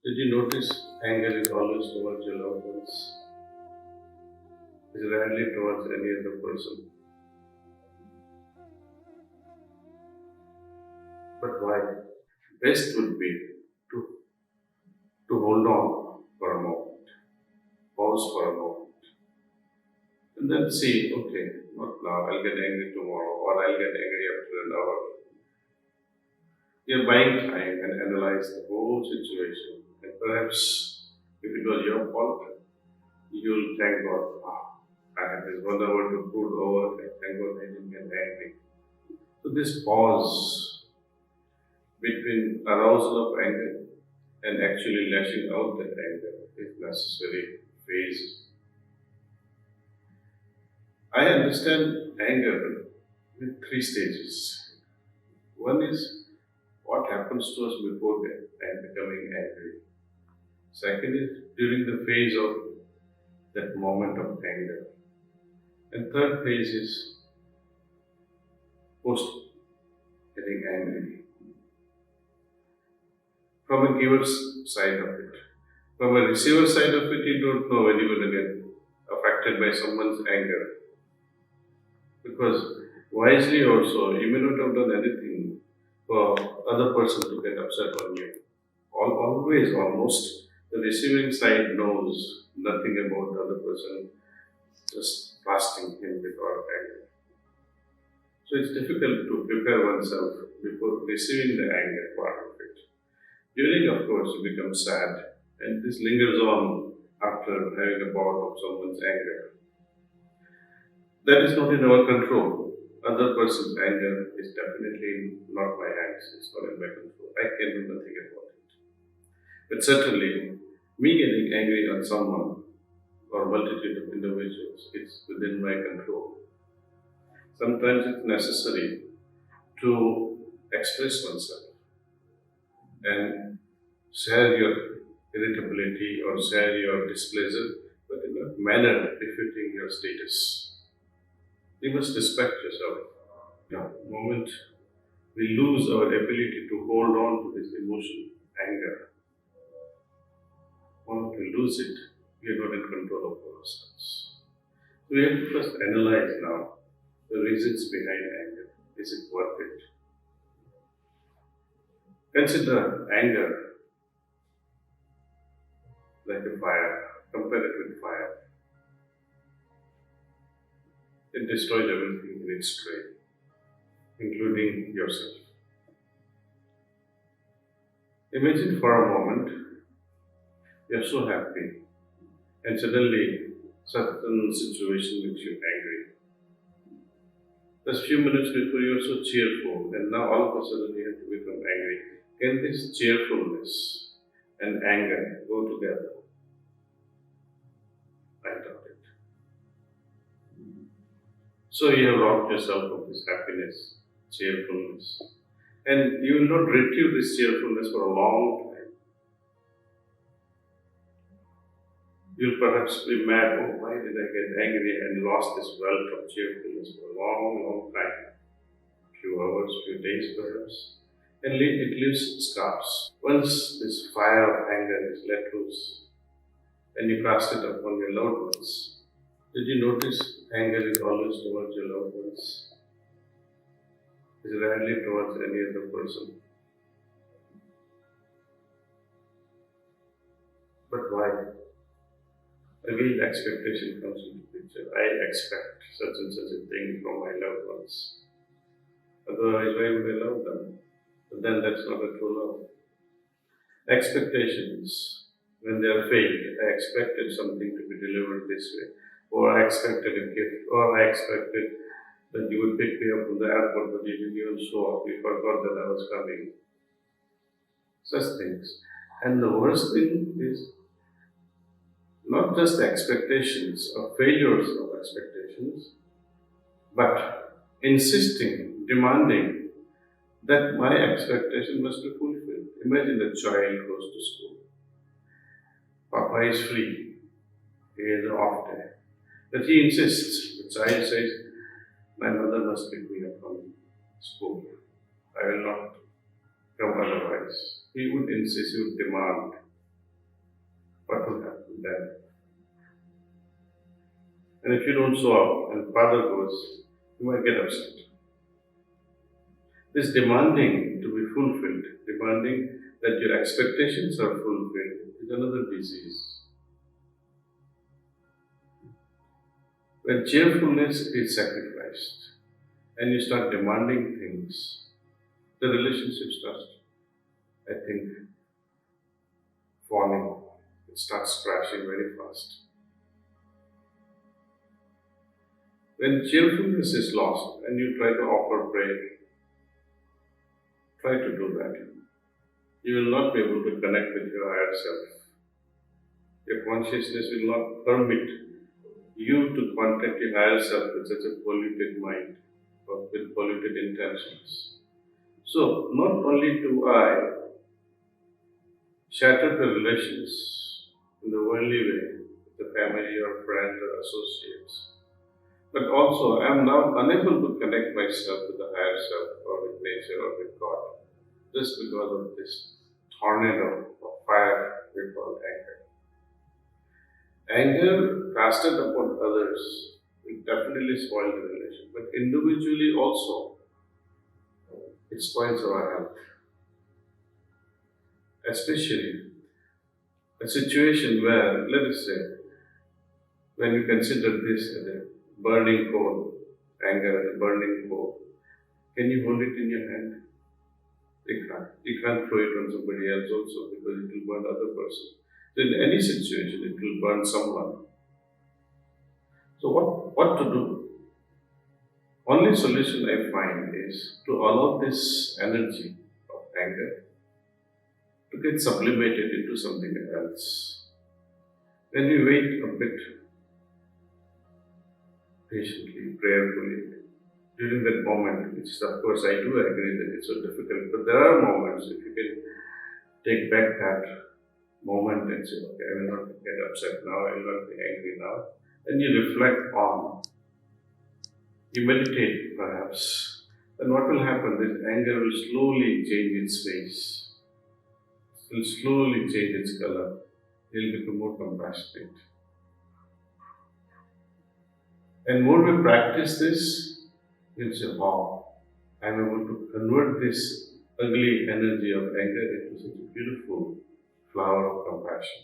Did you notice anger is always towards your loved ones? It's rarely towards any other person. But why? Best would be to, to hold on for a moment, pause for a moment, and then see, okay, not now, I'll get angry tomorrow, or I'll get angry after an hour. You're buying time and analyze the whole situation. And perhaps if it was your fault, you'll thank God. I had this 1 hour to pull over, and thank God I didn't get angry. So this pause between arousal of anger and actually lashing out that anger is necessary phase. I understand anger with three stages. One is what happens to us before becoming angry. Second is during the phase of that moment of anger. And third phase is post getting angry. From a giver's side of it. From a receiver side of it, you don't know when you're going to get affected by someone's anger. Because wisely also, you may not have done anything for other person to get upset on you. Always, almost, the receiving side knows nothing about the other person, just blasting him with our anger. So it's difficult to prepare oneself before receiving the anger part of it. During, of course, you become sad, and this lingers on after having a bout of someone's anger. That is not in our control. Other person's anger is definitely not my hands, it's not in my control. I can do nothing about it. But certainly, me getting angry on someone or multitude of individuals, it's within my control. Sometimes it's necessary to express oneself and share your irritability or share your displeasure, but in a manner befitting your status. You must respect yourself. The moment we lose our ability to hold on to this emotion, anger, once we lose it, we are not in control of ourselves. So we have to first analyze now the reasons behind anger. Is it worth it? Consider anger like a fire. Compare it with fire. It destroys everything in its trail, including yourself. Imagine for a moment you're so happy and suddenly certain situation makes you angry. Just few minutes before you were so cheerful and now all of a sudden you have to become angry. Can this cheerfulness and anger go together? I doubt it. So you have robbed yourself of this happiness, cheerfulness. And you will not retrieve this cheerfulness for a long time. You'll perhaps be mad, oh, why did I get angry and lost this wealth of cheerfulness for a long, long time? Few hours, few days perhaps. And it leaves scars. Once this fire of anger is let loose and you cast it upon your loved ones, did you notice anger is always towards your loved ones? It's rarely towards any other person. But why? Again, expectation comes into picture. I expect such and such a thing from my loved ones. Otherwise, why would I love them? But then that's not a true love. Expectations, when they are failed, I expected something to be delivered this way, or I expected a gift, or I expected that you would pick me up from the airport, but you didn't even show up. You forgot that I was coming. Such things. And the worst thing is not just expectations or failures of expectations, but insisting, demanding that my expectation must be fulfilled. Imagine a child goes to school. Papa is free. He has an off day. But he insists. The child says, my mother must pick me up from school. I will not come otherwise. He would insist, he would demand. what will happen then? And if you don't show up and father goes, you might get upset. This demanding to be fulfilled, demanding that your expectations are fulfilled is another disease. When cheerfulness is sacrificed and you start demanding things, the relationship starts, I think, falling. It starts crashing very fast. When cheerfulness is lost and you try to offer prayer, try to do that. You will not be able to connect with your higher self. Your consciousness will not permit you to contact your higher self with such a polluted mind or with polluted intentions. So, not only do I shatter the relations in the worldly way with the family or friends or associates, but also I am now unable to connect myself with the higher self or with nature or with God just because of this tornado of fire we call anger. Anger casted upon others will definitely spoil the relation, but individually also it spoils our health. Especially a situation where, let us say, when you consider this as a burning coal, anger as a burning coal, can you hold it in your hand? You can't. You can't throw it on somebody else also because it will burn other person. So in any situation, it will burn someone. So what to do? Only solution I find is to allow this energy of anger to get sublimated into something else. When we wait a bit patiently, prayerfully, during that moment, which is of course I do agree that it's so difficult, but there are moments if you can take back that moment and say, okay, I will not get upset now, I will not be angry now. And you reflect on, you meditate perhaps, then what will happen? This anger will slowly change its face, it will slowly change its color, it will become more compassionate. And more we practice this, you'll say, wow, I'm able to convert this ugly energy of anger into such a beautiful flower of compassion.